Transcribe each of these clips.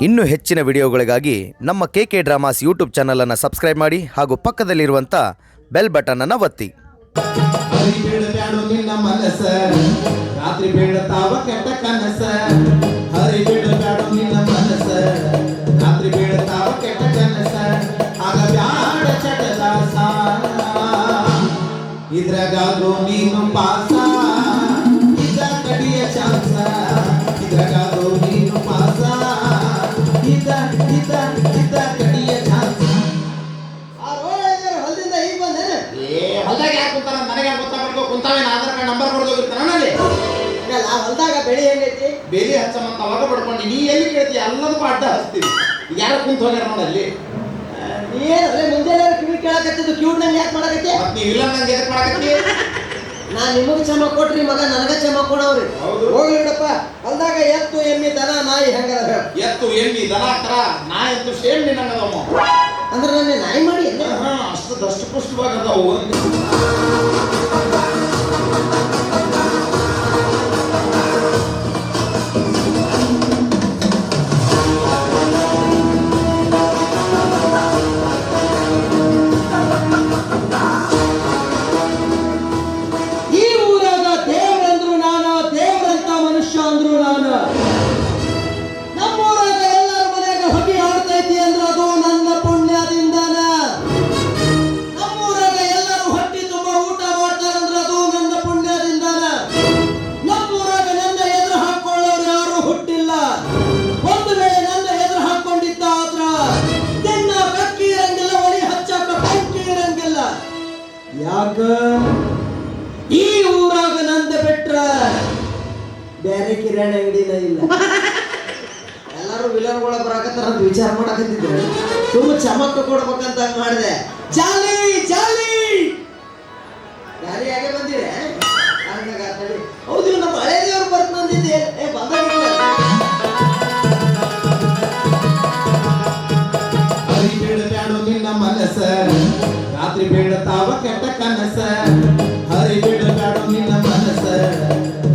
ಇನ್ನೂ ಹೆಚ್ಚಿನ ವಿಡಿಯೋಗಳಿಗಾಗಿ ನಮ್ಮ KK ಡ್ರಾಮಾಸ್ ಯೂಟ್ಯೂಬ್ ಚಾನಲನ್ನು ಸಬ್ಸ್ಕ್ರೈಬ್ ಮಾಡಿ ಹಾಗೂ ಪಕ್ಕದಲ್ಲಿರುವಂಥ ಬೆಲ್ ಬಟನನ್ನು ಒತ್ತಿ. ರಾತ್ರಿ ಬೀಳತಾವ ಕೆಟ್ಟ ಕನಸ ಹರಿ ಬೀಳಬ್ಯಾಡು ನಿನ್ನ ಮನಸ ರಾತ್ರಿ ಬೀಳತಾವ ಕೆಟ್ಟ ಕನಸ ಆಗ ಬ್ಯಾಡ ಚಟದಾಸ ಇದ್ರಾಗಾದ್ರೂ ನೀನು ಪಾಸ ಇದ ಕಡಿಯ ಚಾನ್ಸ ಇದ್ರಾಗಾದ್ರೂ ನೀನು ಪಾಸ ಇದ ಇದ ಇದ ಕಡಿಯ ಚಾನ್ಸ. ಹೊಲದಿಂದ ಈಗ ಬಂದೆ ಹೊಲ್ದಾಗ ಯಾಕೆ ಕುಂತಾರ ನನಗೆ ಗೊತ್ತಾಗ್ಬೇಕು ಕುಂತಾವೇನ ಆಧಾರ್ ಕಾರ್ಡ್ ನಂಬರ್ ಬರ್ದೋಗಿರ್ತಾನ ನಲ್ಲಿ ಹೊಲದಾಗ ಬೆಳಿ ಹೆಂಗೈತಿ ಬೇಲಿ ಹಚ್ಚಮಂತ ಅವಾಗ ಬಡ್ಕೊಂಡು ನೀ ಎಲ್ಲಿ ಕೇಳ್ತಿ ಎಲ್ಲದಕ್ಕೂ ಅಡ್ಡ ಹಚ್ತೀವಿ ಯಾರು ಕುಂತ ಹೋಗ್ಯಾರ ನೋಡಲ್ಲಿ ಏನ್ ಮುಂಜಾನೆ ಕಿವಿ ಕೇಳಕತ್ತಿದ್ದು ಕ್ಯೂಟ್ ನಂಗೆ ಯಾಕೆ ಮಾಡಕತ್ತಿ ಮತ್ ನೀವ್ ಇಲ್ಲ ನಂಗೆ ಎದಕ್ ಮಾಡಕತ್ತಿ ನಾ ನಿಮಗ್ ಚಮ ಕೊಟ್ರಿ ಮಗ ನನಗ ಚಮ ಕೊಡವ್ರಿ ಹೋಗ್ಲಿ ಬಿಡಪ್ಪ ಹೊಲದಾಗ ಎತ್ತು ಎಮ್ಮಿ ದನ ನಾಯಿ ಹೆಂಗದ ಎತ್ತು ಎಮ್ಮಿ ದನ ಕರ ನಾ ಎತ್ತು ಸೇಮ್ ನಿನ್ನಂಗದಮ್ಮ ಅಂದ್ರೆ ನನ್ನ ನಾಯಿ ಮಾಡಿ ಅಷ್ಟು ದಷ್ಟು ಪುಷ್ಟವಾಗಿ ಅದಾವು ಯಾಕ ಈ ಊರಾಗ ನಂದ ಬಿಟ್ರ ಬೇರೆ ಕಿರಾಣಿ ಅಂಗಡಿನ ಇಲ್ಲ. ಎಲ್ಲಾರು ವಿಲನ್ಗಳ ಬರಾಕತ್ತಾರ ಅಂತ ವಿಚಾರ ಮಾಡಕತ್ತಿದ್ರು ತುಂಬ ಚಮಕ್ಕ ಕೊಡ್ಬೇಕಂತ ಮಾಡಿದೆ. ಜಾಲಿ ಜಾಲಿ ಯಾರಿಯಾಗೆ ಬಂದಿದೆ ಹೌದು ನಮ್ಮ ಹಳೆ ದೇವ್ರು ಬರ್ತ ಬಂದಿದ್ದೆ ನಿನ್ನ ಮನಸ ರಾತ್ರಿ ಬೀಳತಾವ ಕೆಟ್ಟ ಕನಸ ಹರಿ ಬೀಳಬ್ಯಾಡು ನಿನ್ನ ಮನಸ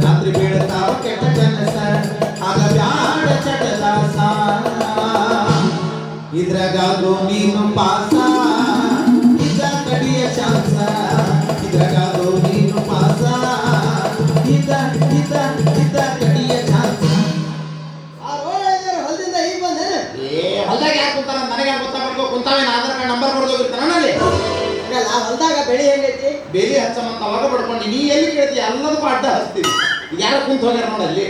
ರಾತ್ರಿ ಬೀಳತಾವ ಕೆಟ್ಟ ಕನಸ ಆಗ ಬ್ಯಾಡ ಚಟದಾಸ ಇದ್ರಾಗಾದ್ರೂ ನೀನು ಪಾಸ ಇದ ಕಡಿಯ ಚಾನ್ಸ ಇದ್ರಾಗಾದ್ರೂ ನೀನು ಪಾಸ ಇದ ಇದ ಇದ ಕಡಿಯ ಚಾನ್ಸ. ಹೊಲದಿಂದ ಈಗ ಬಂದೆ ಹೊಲ್ದಾಗ ಯಾಕೆ ಕುಂತಾರ ನನಗೆ ಗೊತ್ತಾಗ್ಬೇಕು ಕುಂತಾವೇನ ಆಧಾರ್ ಕಾರ್ಡ್ ನಂಬರ್ ಬರ್ದೋಗಿರ್ತಾನ ನಲ್ಲಿ ಹೊಲದಾಗ ಬೆಳಿ ಹೆಂಗೈತಿ ಬೇಲಿ ಹಚ್ಚಮಂತ ಅವಾಗ ಬಡ್ಕೊಂಡು ನೀ ಎಲ್ಲಿ ಕೇಳ್ತಿ ಎಲ್ಲದಕ್ಕೂ ಅಡ್ಡ ಹಚ್ತೀವಿ ಯಾರು ಕುಂತ ಹೋಗ್ಯಾರ ನೋಡಲ್ಲಿ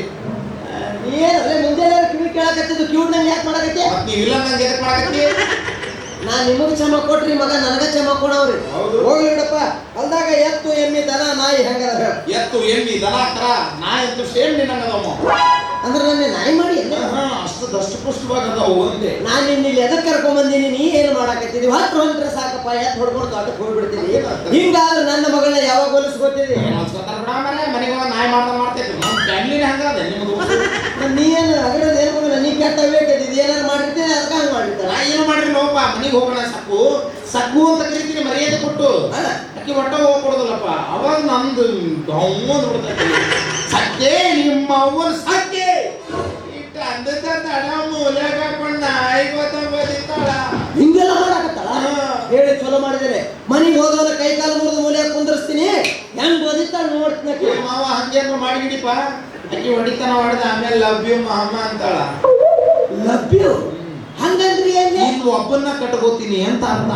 ಏನ್ ಮುಂಜಾನೆ ಕಿವಿ ಕೇಳಕತ್ತಿದ್ದು ಕ್ಯೂಟ್ ನಂಗೆ ಯಾಕೆ ಮಾಡಕತ್ತಿ ಮತ್ ನೀವ್ ಇಲ್ಲ ನಂಗೆ ಎದಕ್ ಮಾಡಕತ್ತಿ ನಾ ನಿಮಗ್ ಚಮ ಕೊಟ್ರಿ ಮಗ ನನಗ ಚಮ ಕೊಡವ್ರಿ ಹೋಗ್ಲಿ ಬಿಡಪ್ಪ ಹೊಲದಾಗ ಎತ್ತು ಎಮ್ಮಿ ದನ ನಾಯಿ ಹೆಂಗದ ಎತ್ತು ಎಮ್ಮಿ ದನ ಕರ ನಾ ಎತ್ತು ಸೇಮ್ ನಿನ್ನಂಗದಮ್ಮ ಅಂದ್ರೆ ನನ್ನ ನಾಯಿ ಮಾಡಿ ಅಷ್ಟು ದಷ್ಟು ಪುಷ್ಟವಾಗಿ ಅದಾವು ಅಂದೆ ನಾನು ನಿನ್ನ ಇಲ್ಲಿ ಎದಕ್ಕೆ ಕರ್ಕೊಂಡ್ ಬಂದೀನಿ ನೀ ಏನು ಮಾಡಾಕತ್ತೀವಿ ಹೊಂಟ್ರೆ ಸಾಕಪ್ಪ ಎತ್ತು ಹೊಡ್ಕೊಂಡು ತೋಟಕ್ಕೆ ಹೋಗ್ಬಿಡ್ತೀನಿ ಹಿಂಗಾದ್ರೆ ನನ್ನ ಮಗಳನ್ನ ಯಾವಾಗ ಹೋಲಿಸ್ಕೊತೀವಿ ಮನೆಗೆ ನಾಯಿ ಮಾಡ್ತೈತಿ ನಮ್ಮ ಫ್ಯಾಮಿಲಿನ ಹಂಗದ ನಿಮ್ದು ನೀ ಏನು ಅಗರದ ಏನು ಮಗನ ನೀ ಕೆಟ್ಟ ಬೇಕಿದ್ದು ಏನಾರು ಮಾಡಿರ್ತೀನಿ ಅದಕ್ಕೆ ಹಂಗೆ ಮಾಡಿರ್ತಾರೆ ನಾ ಏನು ಮಾಡ್ರಿ ನೋವಪ್ಪ ಮನೆಗೆ ಹೋಗೋಣ ಸಕ್ಕು ಸಕ್ಕು ಅಂತ ಕರಿತೀನಿ ಮರ್ಯಾದೆ ಕೊಟ್ಟು ಅಕ್ಕಿ ಒಟ್ಟ ಹೋಗ್ಕೊಡೋದಲ್ಲಪ್ಪ ಅವಾಗ ನಮ್ದು ಅಂದ್ ಬಿಡ್ತೈತಿ ಸಕ್ಕೆ ನಿಮ್ಮ ಅವ್ವನ ಸಕ್ಕೆ ಇಟ್ಟ ಅಂದ ತಡ ಮೂಲ್ಯಾಗ ಹಾಕೊಂಡ ನಾಯಿ ಗೊತ್ತಾಳ ಹಿಂಗೆಲ್ಲ ಮಾಡಾಕತ್ತಾಳ ಹೇಳಿ ಚಲೋ ಮಾಡಿದ್ದೇನೆ ಮನೆಗೆ ಹೋದವನ ಕೈ ಕಾಲು ಮುರಿದು ಮೂಲೆಯಾಗ ಕುಂದರ್ಸ್ತೀನಿ ಹೆಂಗ್ ಓದಿತ್ತಾಳ ನೋಡ್ತೀನಿ ಮಾವ ಹಂಗೇನು ಮಾಡಿಗಿಡಿಪ ಅಕ್ಕಿ ಹೊಡಿತನ ಹೊಡೆದ ಆಮೇಲೆ ಲವ್ ಯು ಮಾಮ ಅಂತಾಳ ಲಭ್ಯ ಹಂಗಂದ್ರಿ ನೀನು ಒಬ್ಬನ್ನ ಕಟ್ಕೋತೀನಿ ಅಂತ ಅರ್ಥ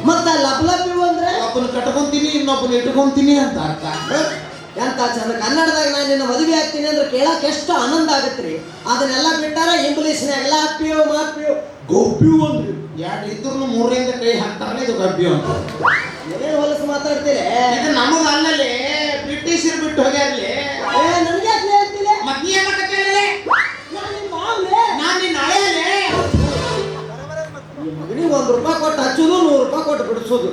ಮತ್ತ ಲಭ್ಯು ಅಂದ್ರೆ ಒಬ್ಬನ ಕಟ್ಕೊಂತೀನಿ ಇನ್ನೊಬ್ಬನ ಇಟ್ಕೊಂತೀನಿ ಅಂತ ಅರ್ಥ ಎಂತ ಚಂದ ಕನ್ನಡದಾಗ ನಾನು ನಿನ್ನ ಮದುವೆ ಆಗ್ತೀನಿ ಅಂದ್ರೆ ಕೇಳಕ್ ಎಷ್ಟು ಆನಂದ ಆಗತ್ರಿ ಅದನ್ನೆಲ್ಲ ಬಿಟ್ಟಾರ ಇಂಗ್ಲೀಷ್ನಾಗ ಲಾಪ್ಯು ಮಾಪ್ಯು ಗೋಪ್ಯು ಅಂದ್ರಿ ಎರಡು ಇದ್ರು ಮೂರರಿಂದ ಕೈ ಹಾಕ್ತಾರಲ್ಲ ಇದು ಗಬ್ಯು ಅಂತ ಏನೇನು ಹೊಲಸು ಮಾತಾಡ್ತೀರಿ ಇದು ನಮಗ ಅಲ್ಲಲ್ಲಿ ಬ್ರಿಟಿಷರು ಬಿಟ್ಟು ಹೋಗ್ಯಾರ್ಲಿ ನನಗೆ ಯಾಕೆ ಹೇಳ್ತೀರಿ ಮತ್ ನೀ ಏನಕತ್ತೇಳಿ ನಾನು ನಿನ್ನ ಹಳೆಯಲ್ಲೇ ಈ ಮಗನಿಗೆ ₹1 ಕೊಟ್ಟು ಹಚ್ಚೋದು ₹100 ಕೊಟ್ಟು ಬಿಡಿಸೋದು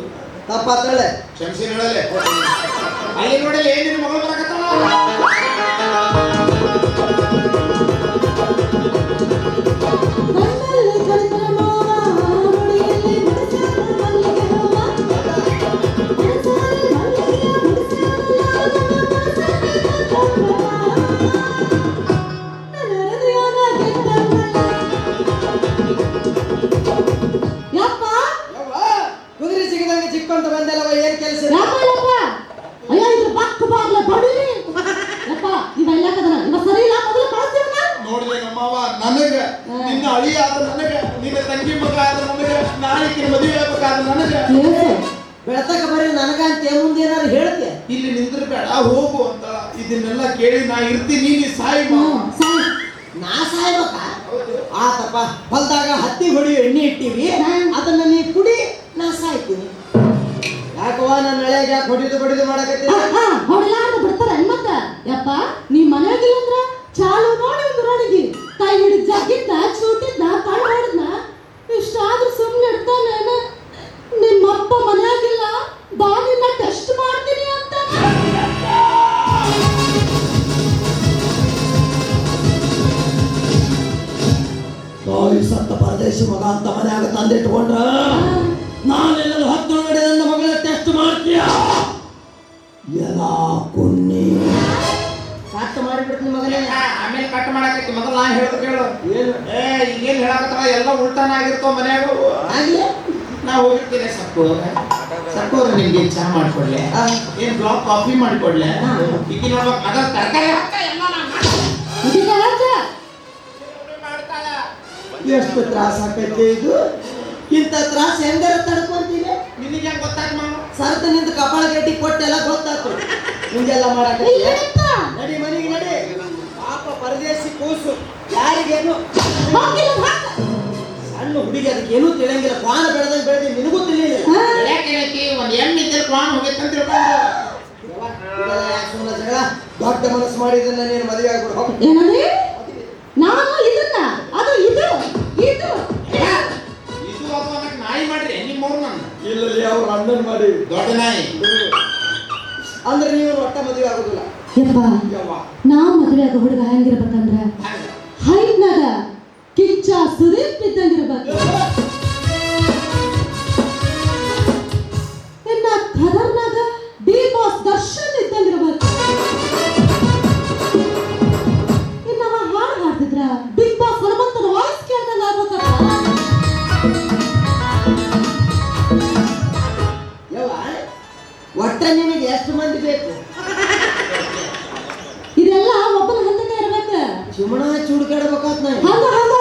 ತಪ್ಪಾತಳೆ ಕ್ಷಮಿಸಿ ನೋಡಲೆ ಅಲ್ಲಿ ನೋಡಲಿ ನಿನ್ನ ಮಗಳು ಬರಕತ್ತಾಳ ತಿಕ್ಕೊಂತ ಬಂದಲ್ಲವ ಏನ್ ಕೆಲಸ ಯಪ್ಪ ಯಪ್ಪ ಅಯ್ಯೋ ಇದ್ರ ಪಕ್ಕ ಬಾಗ್ಲ ಬಡಿರಿ ಯಪ್ಪ ಇವೆಲ್ಲ ಕದನ ಇವ ಸರಿ ಇಲ್ಲ ಮೊದಲು ಕಳಿಸ್ತೀವನ ನೋಡಿದೆ ನಮ್ಮವ್ವ ನನಗ ನಿನ್ನ ಅಳಿ ಆದ ನನಗ ನಿನ್ನ ತಂಗಿ ಮಗ ಆದ ನನಗ ನಾಳಿಕಿನ ಮದುವೆ ಆಗ್ಬೇಕಾದ ನನಗ ಬೆಳತಕ ಬರೀ ನನಗ ಅಂತ ಮುಂದೆ ಏನಾರು ಹೇಳ್ತೆ ಇಲ್ಲಿ ನಿಂದಿರ್ಬೇಡ ಹೋಗು ಅಂತ ಇದನ್ನೆಲ್ಲ ಕೇಳಿ ನಾ ಇರ್ತೀನಿ ನೀ ಸಾಯಿ ಮಾವ. ನಾ ಸಾಯ್ಬೇಕ ಆತಪ್ಪ ಹೊಲ್ದಾಗ ಹತ್ತಿ ಹೊಡಿ ಎಣ್ಣೆ ಇಟ್ಟಿವಿ ಅದನ್ನ ನೀ ಕುಡಿ ನಾ ಸಾಯ್ತೀನಿ ಯಾಕವ್ವ ನನ್ನ ಹಳೆಗೆ ಯಾಕೆ ಹೊಡಿದು ಮಾಡಕತ್ತೀನಿ ಹೊಡಲಾರ್ದ ಬಿಡ್ತಾರ ಮತ್ತ ಯಪ್ಪ ನೀ ಮನೆಯಾಗಿಲ್ಲ ಅಂದ್ರ ಚಾಲು ನೋಡಿ ಒಂದು ರೋಡಿಗೆ ಕೈ ಹಿಡಿದ ಜಾಗಿದ್ದ ಚೂಟಿದ್ದ ಕಳ್ ಹೊಡೆದ್ನ ಇಷ್ಟಾದ್ರೂ ಸುಮ್ಮನೆ ಇಡ್ತಾನೆ ನಿಮ್ಮಪ್ಪ ಮನೆಯಾಗಿಲ್ಲ ಬಾಗಿನ ಟೆಸ್ಟ್ ಮಾಡ್ತೀನಿ ಅಂತ ತಾಯಿ ಸತ್ತ ಪರದೇಶಿ ಮಗ ಅಂತ ಮನ್ಯಾಗ ತಂದಿಟ್ಕೊಂಡ್ರ ನಾನೆಲ್ಲ ಹತ್ತು ನೋಡಿ ನನ್ನ ಮಗಳ ಟೆಸ್ಟ್ ಮಾಡ್ತೀಯ ಎಲ್ಲ ಕುನ್ನಿ ಕಟ್ ಮಾಡಿಬಿಡ್ತೀನಿ ಮಗನೇ ಆಮೇಲೆ ಕಟ್ ಮಾಡಕತ್ತಿ ಮೊದಲು ನಾ ಹೇಳೋದು ಕೇಳು ಏನು ಈಗೇನು ಹೇಳಕತ್ತಾರ ಎಲ್ಲ ಉಲ್ಟಾನ ಆಗಿರ್ತಾವ ಮನ್ಯಾಗ ಆಗ್ಲಿ ನಾ ಹೋಗಿರ್ತೀನಿ ಸಕ್ಕೋರ ನಿಮ್ಗೆ ಚಹಾ ಮಾಡ್ಕೊಡ್ಲೆ ಏನ್ ಬ್ಲಾಕ್ ಕಾಫಿ ಮಾಡ್ಕೊಡ್ಲೆ ಈಗ ನೋಡ್ಬೇಕು ಅದ ತರಕಾರಿ ಎಲ್ಲ ಮಾಡ್ತಾಳ ಎಷ್ಟು ತ್ರಾಸ ಆಕೈತಿ ಇದು ಇಂಥ ತ್ರಾಸ ಹೆಂಗಾರ ತಡ್ಕೊಂತೀನಿ ನಿನಗೆ ಹೆಂಗ್ ಗೊತ್ತಾಗ ಮಾವ ಸರ್ತ ನಿಂತ ಕಪಾಳ ಗಟ್ಟಿ ಕೊಟ್ಟೆಲ್ಲ ಗೊತ್ತಾಯ್ತು ಹಿಂಗೆಲ್ಲ ಮಾಡಕ ನಡಿ ಮನೆಗೆ ನಡಿ ಪಾಪ ಪರದೇಶಿ ಕೂಸು ಯಾರಿಗೇನು ಸಣ್ಣ ಹುಡುಗಿ ಅದಕ್ಕೆ ಏನೂ ತಿಳಿಯಂಗಿಲ್ಲ ಕ್ವಾನ ಬೆಳೆದಂಗೆ ಬೆಳೆದಿ ನಿನಗೂ ತಿಳಿಯಲಿಲ್ಲ ಯಾಕೆ ಒಂದ್ ಎಮ್ಮೆ ಇದ್ದರೆ ಕ್ವಾನ್ ಹೋಗೈತಂತ ತಿಳ್ಕೊಂಡು ಸುಮ್ಮನೆ ಜಗಳ ದೊಡ್ಡ ಮನಸ್ಸು ಮಾಡಿದ್ರೆ ನೀನು ಮದುವೆ ಆಗ್ಬಿಡು ಏನಂದ್ರೆ ನಾನು ಇದನ್ನ ಅದು ಇದು ಇದು ಇದು ಅದು ಅನ್ನಕ್ ನಾಯಿ ಮಾಡ್ರಿ ನಿಮ್ಮವ್ರು ನನ್ನ ಇಲ್ಲಲ್ಲಿ ಅವ್ರ ಅಣ್ಣನ್ ಮಾಡಿ ದೊಡ್ಡ ನಾಯಿ ಅಂದ್ರೆ ನೀವು ಒಟ್ಟ ಮದುವೆ ಆಗುದಿಲ್ಲ ಯಪ್ಪ ಯವ್ವ ನಾ ಮದುವೆ ಆಗೋ ಹುಡುಗ ಹೆಂಗಿರ್ಬೇಕಂದ್ರ ಹೈಟ್ನಾಗ ಕಿಚ್ಚ ಸುದೀಪ್ ಇದ್ದಂಗಿರ್ಬೇಕು ಇನ್ನ ಖದರ್ನಾಗ ಡಿ ಬಾಸ್ ದರ್ಶನ್ ಇದ್ದಂಗಿರ್ಬೇಕು ಇನ್ನವ ಹಾಡು ಹಾಡ್ತಿದ್ರ ಬಿಗ್ ಬಾಸ್ ಹನುಮಂತನ ವಾಯ್ಸ್ ಕೇಳ್ದಂಗ ಆಗ್ಬೇಕಪ್ಪ ಯವ್ವ ಒಟ್ಟ ನಿನಗೆ ಎಷ್ಟು ಮಂದಿ ಬೇಕು ಇದೆಲ್ಲ ಒಬ್ಬನ ಹಂತಕ್ಕೆ ಇರ್ಬೇಕ ಸುಮ್ಮನ ಚುಡ್ಕಾಡ್ಬೇಕಾತ್ ನಾ ಹಂಗ ಹಂಗ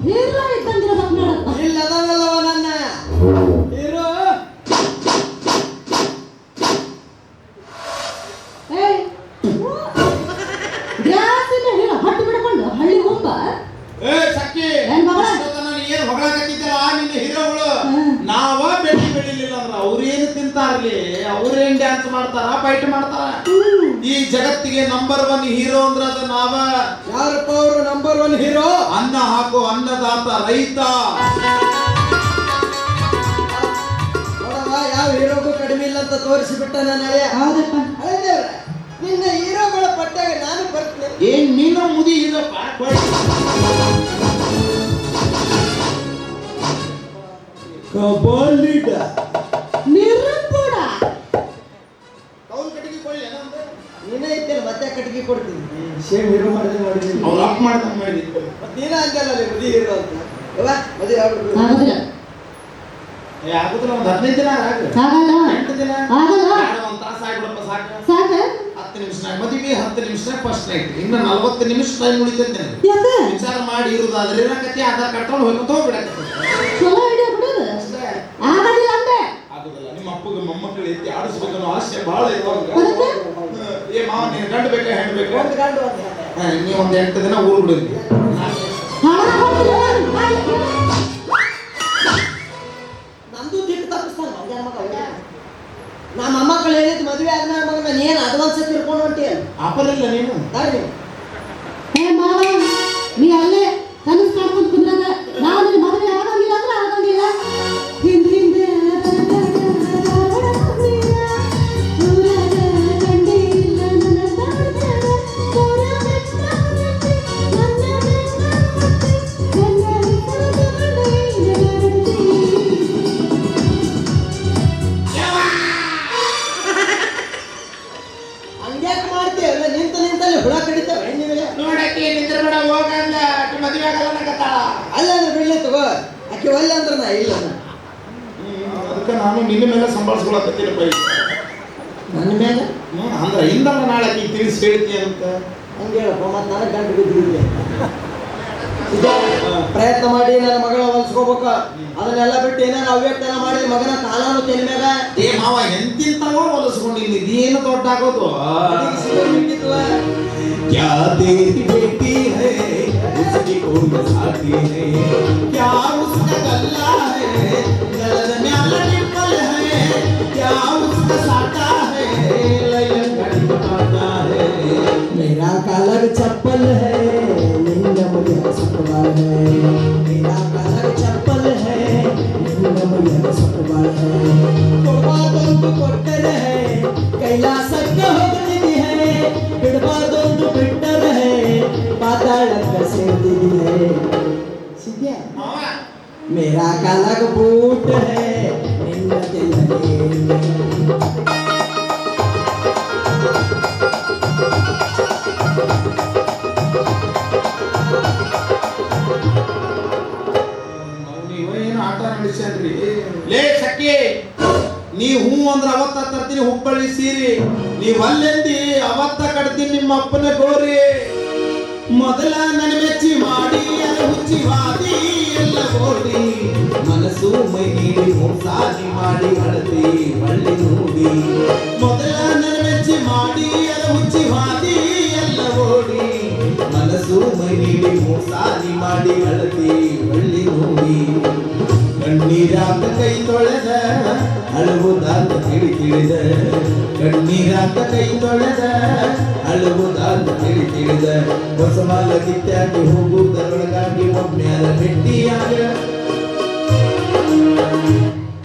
ಹೀರೋ ಇದ್ದಂಗಿರ್ಬೇಕು ನೋಡಪ್ಪ ಇಲ್ಲ ಅದಾವಲ್ಲವ ನನ್ನ ಹೀರೋ ಏಯ್ ಗ್ಯಾಸಿನ ಹೀರೋ ಹಟ್ಟು ಬಿಡ್ಕೊಂಡು ಹಳ್ಳಿ ಹೋಗ ಏ ಸಕ್ಕಿ ಏನ್ ಮಗಳ? ಇಷ್ಟೊತ್ತನ ನೀ ಏನ್ ಹೊಗಳಕತ್ತಿದ್ದಲ್ಲ ನಿನ್ನ ಹೀರೋಗಳು ನಾವ ಬೆಳಿಲಿಲ್ಲ ಅಂದ್ರ ಅವ್ರೇನು ತಿಂತಾರ್ಲಿ ಅವ್ರೇನ್ ಡ್ಯಾನ್ಸ್ ಮಾಡ್ತಾರ ಫೈಟ್ ಮಾಡ್ತಾರ ಈ ಜಗತ್ತಿಗೆ ನಂಬರ್ 1 ಹೀರೋ ಅಂದ್ರ ಅದ ನಾವ ಯಾರಪ್ಪ ಅವರು ನಂಬರ್ 1 ಹೀರೋ ಅನ್ನ ಹಾಕೋ ಅನ್ನದಾತ ರೈತ ನೋಡವ ಯಾವ ಹೀರೋಗೂ ಕಡಿಮೆ ಇಲ್ಲ ಅಂತ ತೋರಿಸಿಬಿಟ್ಟ ನನ್ನ ಹಳೆಯ ಹೌದಪ್ಪ ಹಳೆದೇವ್ರೆ ನಿನ್ನ ಹೀರೋಗಳ ಪಟ್ಟಾಗ ನಾನು ಬರ್ತೀನಿ ಏನ್ ನೀನು ಮುದಿ ಇಲ್ಲಪ್ಪ ಕಬಾಲಿಡ ನಿರಂಬುಡ ಅವ್ರ ಕಟ್ಟಿಗೆ ಕೊಳ್ಳಿ ಏನಂದ್ರೆ ನೀನೇ ಇದ್ದೇನೆ ಮತ್ತೆ ಕಟ್ಟಿಗೆ ಕೊಡ್ತೀನಿ ಸೇಮ್ ಹೀರೋ ಮಾಡಿದ್ರೆ ಮಾಡಿದ್ದೀನಿ ಅವ್ರು ಅಪ್ ಮಾಡ್ದಂಗ ಮಾಡಿ ಮತ್ತೆ ನೀನ ಅಂತಲ್ಲ ಮದುವೆ ಹೀರೋ ಅಂತ ಯವ್ವ ಮದುವೆ ಆಗ್ಬಿಡ್ಬೇಕು ಆಗೋದಿಲ್ಲ ಆಗುದಿಲ್ಲ ಒಂದ್ 15 ದಿನ ಆಗ ಆಗಲ್ಲ 8 ದಿನ ಆಗಲ್ಲ ಒಂದ್ ತಾಸ ಆಗ್ಬಿಡಪ್ಪ ಸಾಕು ಸಾಕ 10 ನಿಮಿಷನಾಗ ಮದುವೆ 10 ನಿಮಿಷನಾಗ ಫಸ್ಟ್ ನೈಟ್ ಇನ್ನು 40 ನಿಮಿಷ ಟೈಮ್ ಉಳಿತೈತೆ ನನಗೆ ಯಾಕ ವಿಚಾರ ಮಾಡಿ ಇರುದಾದ್ರೆ ಏನಕತ್ತಿ ಆಧಾರ್ ಕಟ್ಕೊಂಡು ಹೋಗ್ಕೊತ ಹೋಗ್ಬಿಡಕ್ಕೆ ಚಲೋ ಐಡಿಯಾ ಬಿಡೋದು ಆಗೋದಿಲ್ಲ ಅಂದೆ ಆಗುದಿಲ್ಲ ನಿಮ್ಮ ಅಪ್ಪಗೆ ಮೊಮ್ಮಕ್ಕಳು ಎತ್ತಿ ಆಡಿಸ್ಬೇಕನ್ನೋ ಆಸೆ ಬಹಳ ಇರುವಾಗ ಅದಕ್ಕೆ? ಏ ಮಾವ ನೀನು ಗಂಡು ಬೇಕಾ ಹೆಣ್ಣು ಬೇಕಾ ಒಂದು ಗಂಡು ಒಂದು ಹೆಣ್ಣು. ನೀವು ಒಂದ್ 8 ದಿನ ಊರು ಬಿಡಿದ್ರಿ ಹಣ ಕೊಡ್ತೀನಿ ನಂದು ದಿಟ್ಟು ತಪ್ಪಿಸ್ತಾನ ಮಂಗ್ಯಾನ ಮಗ ಅವ್ನು. ನಮ್ಮ ಮೊಮ್ಮಕ್ಕಳು ಹೇಳಿದ್ ಮದುವೆ ಆದ್ಮೇಲೆ ಮಗ ನಾನು ಏನು ಅಡ್ವಾನ್ಸ್ ತಿಳ್ಕೊಂಡು ಹೊಂಟಿ ಆಪರಿಲ್ಲ ನೀನು ಬರ್ರಿ ಏ ಮಾವ ನೀ ಅಲ್ಲೇ ಕನಸು ಕಾಣ್ಕೊಂಡು ಕುಂದ್ರಾಗ ನಾವು ನಿನ್ನ ಮದುವೆ ಆಗಂಗಿಲ್ಲ ಅಂದ್ರೆ ಆಗಂಗಿಲ್ಲ ಹಿಂದೆ ಹಿಂದೆ ಹಂಗ್ಯಾಕೆ ಮಾಡ್ತೀವಲ್ಲ ನಿಂತಲ್ಲಿ ಹುಳ ಕಡಿತಾವೆ ನಿನಗೆ ನೋಡಕ್ಕೆ ನಿಂದ್ರ ಬೇಡ ಹೋಗಂದ ಮದುವೆ ಆಗಲ್ಲ ಅನ್ನಕತ್ತಾಳ ಅಲ್ಲ ಅಂದ್ರೆ ಬಿಡ್ಲಿ ತಗೋ ಆಕೆ ಒಲ್ಲೆ ಅಂದ್ರೆ ನಾ ಇಲ್ಲ ಅದಕ್ಕೆ ನಾನು ನಿನ್ನ ಮೇಲೆ ಸಂಭಾಳಿಸ್ಕೊಳಕತ್ತೀನಪ್ಪ ಈಗ. ನನ್ನ ಮೇಲೆ ಅಂದ್ರೆ ಇಂದಲ್ಲ ನಾಳೆ ಆಕಿ ತಿಳಿಸಿ ಹೇಳ್ತೀನಿ ಅಂತ. ಹಂಗೆ ಹೇಳಪ್ಪ, ಮತ್ತೆ ನನಗೆ ಗಂಟು ಬಿದ್ದಿದ್ದೆ. ಪ್ರಯತ್ನ ಮಾಡಿ ನನ್ನ ಮಗಳ ಹೊಲ್ಸ್ಕೋಬೇಕ. ಅದನ್ನೆಲ್ಲ ಬಿಟ್ಟು ಏನಾರ ಅವ್ಯಕ್ತನ ಮಾಡಿದ ಮಗನ ಕಾಲಾನು ತೆಲಿ ಮ್ಯಾಗ ಏ ಮಾವ ಎಂತಿಂತವ ಹೊಲಸ್ಕೊಂಡಿನಿ, ಇದೇನು ದೊಡ್ಡ ಆಗೋದು. क्या तेरी बेटी है उसकी कोई साथी है क्या उसका गला है गलन में आला डिंपल है क्या उसका साटा है लयन घड़ी पाता है मेरा कालर चप्पल है निंद मुझे सकवाल है मेरा कालर चप्पल है निंद मुझे सकवाल है ಕೊಡಬಾರ್ದೊಂದು ಕೊಟ್ಟರೆ है ಕೈಲಾಸಕ್ಕೆ ಹೋಗಲಿದೆ है ಬಿಡಬಾರ್ದೊಂದು ಬಿಟ್ಟರೆ है ಪಾತಾಳಕ್ಕೆ ಸೇರ್ತಿದೆ है ಸಿದ್ಯಾ ಮಾವ मेरा कालर बूट है निंद तिलके ನೀವೇನು ಆಟ ನಡೆಸ್ಯಾನ್ರಿ. ಲೇ ಸಖಿ, ನೀ ಹೂ ಅಂದ್ರ ಅವತ್ತ ತರ್ತೀನಿ ಹುಬ್ಬಳ್ಳಿ ಸೀರಿ, ನೀವ್ ಅಲ್ಲೆಂದಿ ಅವತ್ತ ಕಡ್ತೀನಿ ನಿಮ್ಮ ಅಪ್ಪನ ಗೋರಿ. ಮೊದಲ ನನ್ನ ಮೆಚ್ಚಿ ಮಾಡಿ ಅದು ಹುಚ್ಚಿ ವಾದಿ ಎಲ್ಲ ಓಡಿ ಮನಸ್ಸು ಮೈ ನೀಡಿ ಮೋಸಾದಿ ಮಾಡಿ ಅಳತೆ ಬಳ್ಳಿ ನೋಡಿ ಮೊದಲ ನನ್ನ ಮೆಚ್ಚಿ ಮಾಡಿ ಅದು ಹುಚ್ಚಿ ವಾದಿ ಎಲ್ಲ ಓಡಿ ಮನಸ್ಸು ಮೈ ನೀಡಿ ಮೋಸಾದಿ ಮಾಡಿ ಅಳತೆ ಬಳ್ಳಿ ನೋಡಿ ಕಣ್ಣೀರಾತ ಕೈ ತೊಳೆದ ಅಳುವುದಾತ ತಿಳಿದ ಕಣ್ಣೀರಾತ ಕೈ ತೊಳೆದ ಅಳುವುದಾತ ತಿಳಿದ ಹೊಸ ಮಾಲ ಕಿತ್ತಾಗಿ ಹೋಗುವುದರೊಳಗಾಗಿ ಒಮ್ಮೆಯಾದ ಭೇಟಿಯಾಗ